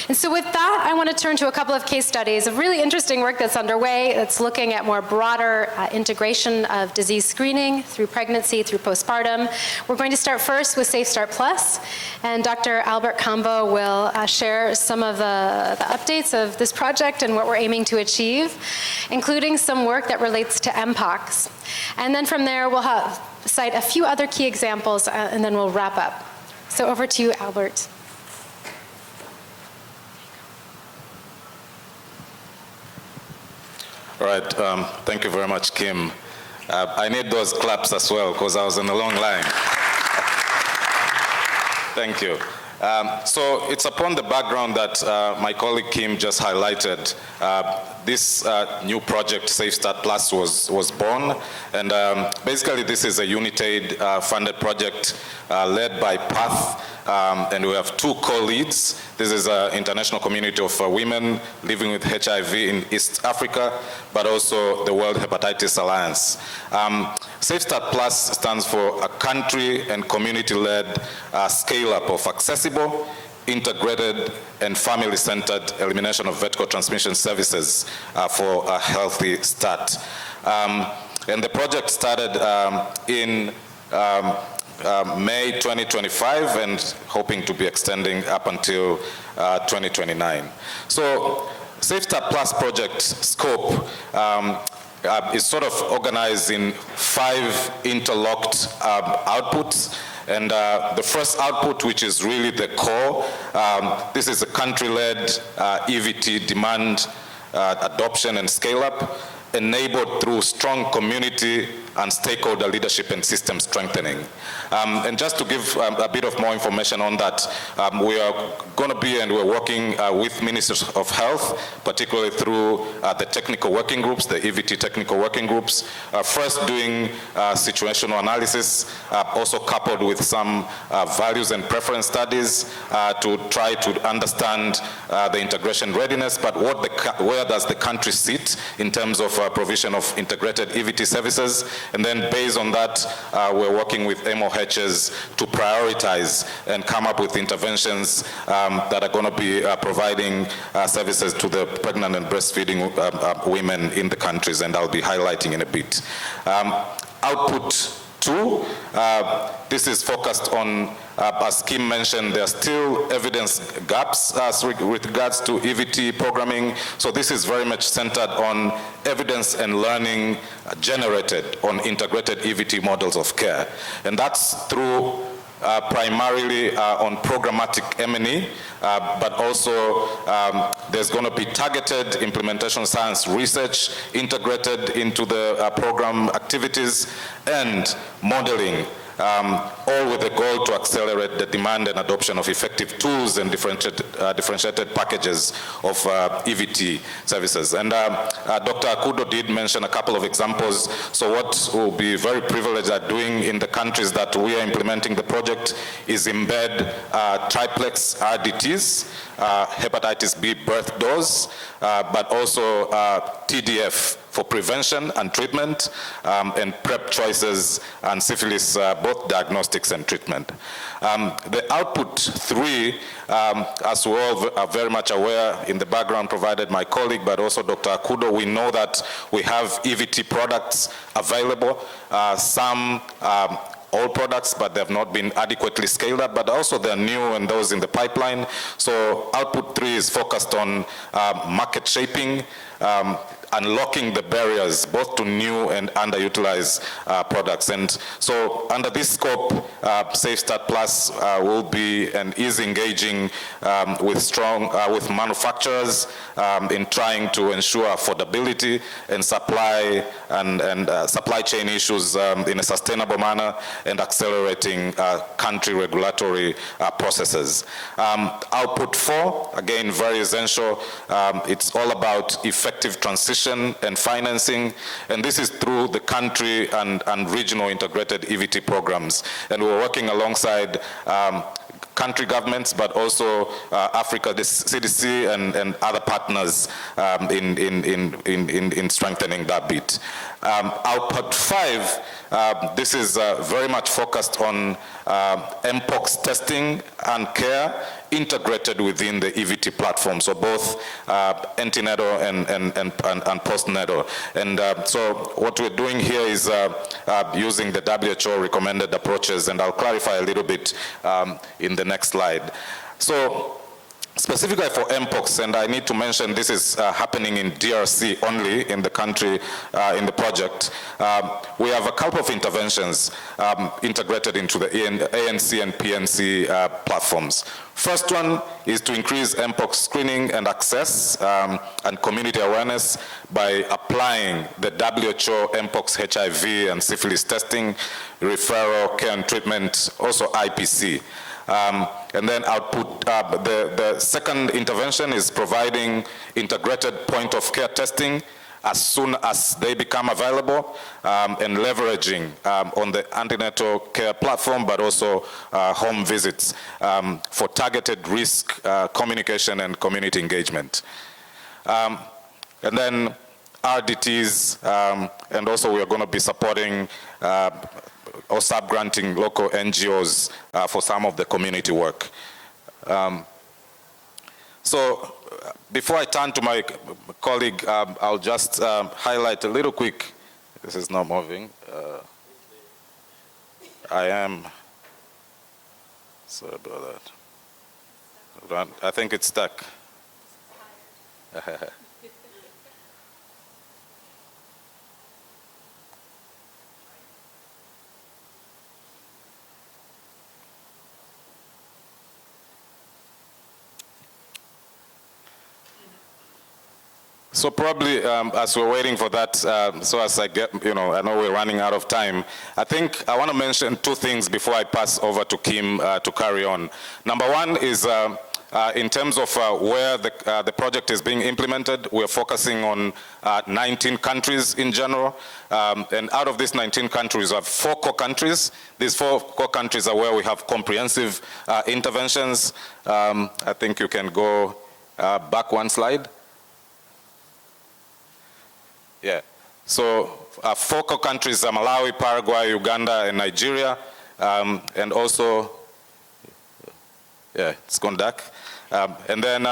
And so with that, I want to turn to a couple of case studies of really interesting work that's underway that's looking at more broader integration of disease screening through pregnancy, through postpartum. We're going to start first with SAFEStart Plus, and Dr. Albert Komba will share some of the updates of this project and what we're aiming to achieve, including some work that relates to MPOX. And then from there, we'll cite a few other key examples, and then we'll wrap up. So over to you, Albert. All right, thank you very much, Kim. I need those claps as well, because I was in a long line. Thank you. So it's upon the background that my colleague Kim just highlighted. This new project, SAFEStart Plus, was born. And basically, this is a UNITAID funded project led by PATH. And we have two co-leads. This is an international community of women living with HIV in East Africa, but also the World Hepatitis Alliance. SAFEStart Plus stands for a country and community-led scale-up of accessible, integrated, and family-centered elimination of vertical transmission services for a healthy start. And the project started in May 2025 and hoping to be extending up until 2029. So SAFEStart Plus project scope is sort of organized in 5 interlocked outputs. And the first output, which is really the core, this is a country-led EVT demand adoption and scale-up, enabled through strong community and stakeholder leadership and system strengthening. And just to give a bit of more information on that, we are going to be, and we're working with Ministers of Health, particularly through the technical working groups, the EVT technical working groups, first doing situational analysis, also coupled with some values and preference studies to try to understand the integration readiness, but where does the country sit in terms of provision of integrated EVT services. And then based on that, we're working with MOHs to prioritize and come up with interventions that are going to be providing services to the pregnant and breastfeeding women in the countries, and I'll be highlighting in a bit. Output 2. This is focused on, as Kim mentioned, there are still evidence gaps with regards to EVT programming. So this is very much centered on evidence and learning generated on integrated EVT models of care. And that's through primarily on programmatic M&E, but also there's going to be targeted implementation science research integrated into the program activities and modeling, all with the goal to accelerate the demand and adoption of effective tools and differentiated packages of EVT services. And Dr. Akudo did mention a couple of examples. So what we'll be very privileged at doing in the countries that we are implementing the project is embed triplex RDTs, hepatitis B birth dose, but also TDF for prevention and treatment, and PrEP choices and syphilis, both diagnostics and treatment. The output 3, as we all are very much aware in the background provided my colleague, but also Dr. Akudo, we know that we have EVT products available, some old products, but they have not been adequately scaled up, but also they're new and those in the pipeline. So output 3 is focused on market shaping, unlocking the barriers both to new and underutilized products. And so under this scope, SAFEStart Plus will be and is engaging with manufacturers in trying to ensure affordability and supply and supply chain issues in a sustainable manner and accelerating country regulatory processes. Output 4, again, very essential. It's all about effective transition and financing, and this is through the country and regional integrated EVT programs. And we're working alongside country governments, but also Africa, the CDC, and other partners in strengthening that bit. Output 5, this is very much focused on Mpox testing and care integrated within the EVT platform, so both antenatal and postnatal. And so what we're doing here is using the WHO recommended approaches, and I'll clarify a little bit in the next slide. So specifically for Mpox, and I need to mention this is happening in DRC only in the country, in the project. We have a couple of interventions integrated into the ANC and PNC platforms. First one is to increase Mpox screening and access and community awareness by applying the WHO Mpox, HIV, and syphilis testing, referral, care and treatment, also IPC. And then output, the second intervention is providing integrated point of care testing as soon as they become available, and leveraging on the antenatal care platform, but also home visits for targeted risk communication and community engagement. And then RDTs, and also we are going to be supporting or sub-granting local NGOs for some of the community work. So before I turn to my colleague, I'll just highlight a little quick. This is not moving. I am, sorry about that. I think it's stuck. So probably as we're waiting for that, so as I get, I know we're running out of time. I think I want to mention 2 things before I pass over to Kim to carry on. Number 1 is in terms of where the project is being implemented, we're focusing on 19 countries in general. And out of these 19 countries, we have 4 core countries. These 4 core countries are where we have comprehensive interventions. I think you can go back 1 slide. Yeah, so 4 core countries are Malawi, Paraguay, Uganda, and Nigeria, and also, yeah, it's gone dark. And then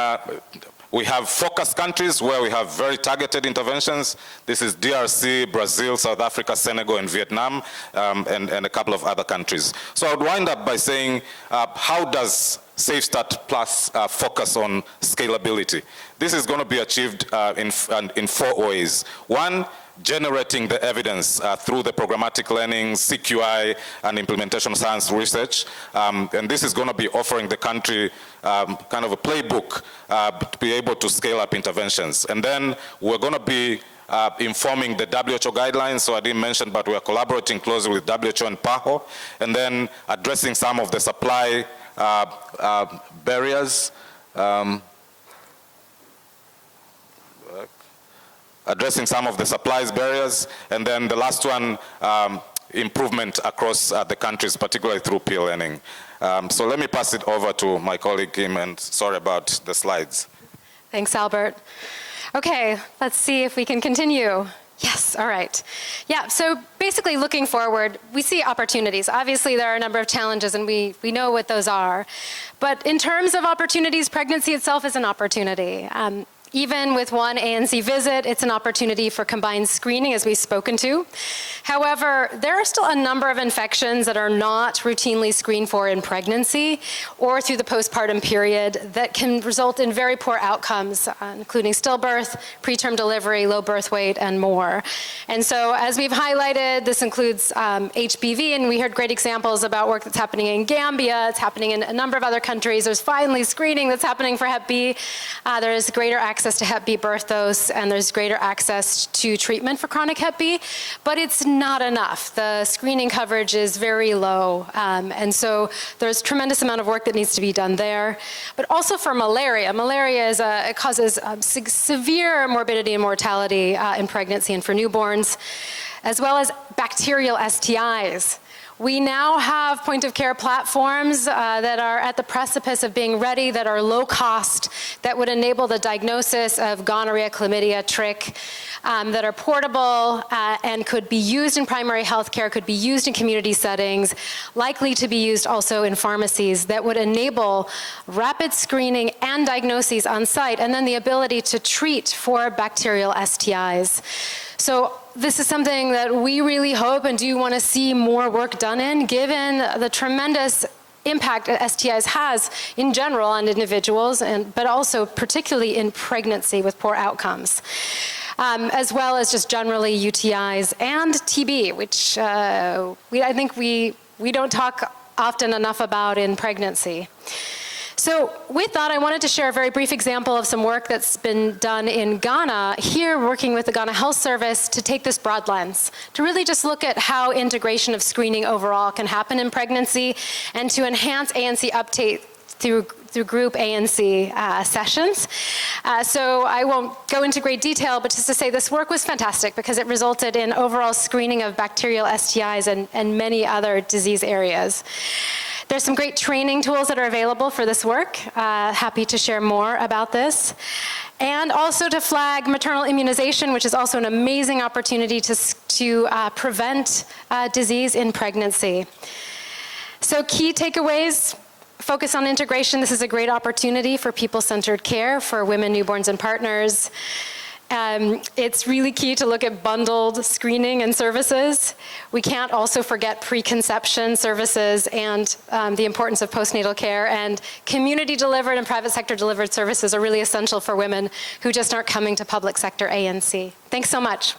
We have focus countries where we have very targeted interventions. This is DRC, Brazil, South Africa, Senegal, and Vietnam, and a couple of other countries. So I would wind up by saying, how does SAFEStart Plus focus on scalability? This is going to be achieved in 4 ways. One, generating the evidence through the programmatic learning, CQI, and implementation science research. And this is going to be offering the country kind of a playbook to be able to scale up interventions. And then we're going to be informing the WHO guidelines, so I didn't mention, but we are collaborating closely with WHO and PAHO, and then addressing some of the supply barriers. Addressing some of the supplies barriers, and then the last one, improvement across the countries, particularly through peer learning. So let me pass it over to my colleague Kim, and sorry about the slides. Thanks, Albert. Okay, let's see if we can continue. Yes, all right. Yeah, so basically looking forward, we see opportunities. Obviously, there are a number of challenges, and we know what those are. But in terms of opportunities, pregnancy itself is an opportunity. Even with one ANC visit, it's an opportunity for combined screening, as we've spoken to. However, there are still a number of infections that are not routinely screened for in pregnancy or through the postpartum period that can result in very poor outcomes, including stillbirth, preterm delivery, low birth weight, and more. And so, as we've highlighted, this includes HPV, and we heard great examples about work that's happening in Gambia. It's happening in a number of other countries. There's finally screening that's happening for Hep B. There is greater access to Hep B birth dose, and there's greater access to treatment for chronic Hep B, but it's not enough. The screening coverage is very low, and so there's a tremendous amount of work that needs to be done there. But also for malaria. Malaria is it causes severe morbidity and mortality in pregnancy and for newborns, as well as bacterial STIs. We now have point-of-care platforms that are at the precipice of being ready, that are low cost, that would enable the diagnosis of gonorrhea, chlamydia, trich, that are portable and could be used in primary health care, could be used in community settings, likely to be used also in pharmacies, that would enable rapid screening and diagnoses on site, and then the ability to treat for bacterial STIs. So this is something that we really hope and do want to see more work done in, given the tremendous impact that STIs has in general on individuals, but also particularly in pregnancy with poor outcomes, as well as just generally UTIs and TB, which I think we don't talk often enough about in pregnancy. So with that, I wanted to share a very brief example of some work that's been done in Ghana, here working with the Ghana Health Service to take this broad lens, to really just look at how integration of screening overall can happen in pregnancy and to enhance ANC uptake through group ANC sessions. So I won't go into great detail, but just to say this work was fantastic because it resulted in overall screening of bacterial STIs and many other disease areas. There's some great training tools that are available for this work. Happy to share more about this. And also to flag maternal immunization, which is also an amazing opportunity to prevent disease in pregnancy. So key takeaways: focus on integration. This is a great opportunity for people-centered care for women, newborns, and partners. It's really key to look at bundled screening and services. We can't also forget preconception services and the importance of postnatal care, and community-delivered and private sector-delivered services are really essential for women who just aren't coming to public sector ANC. Thanks so much.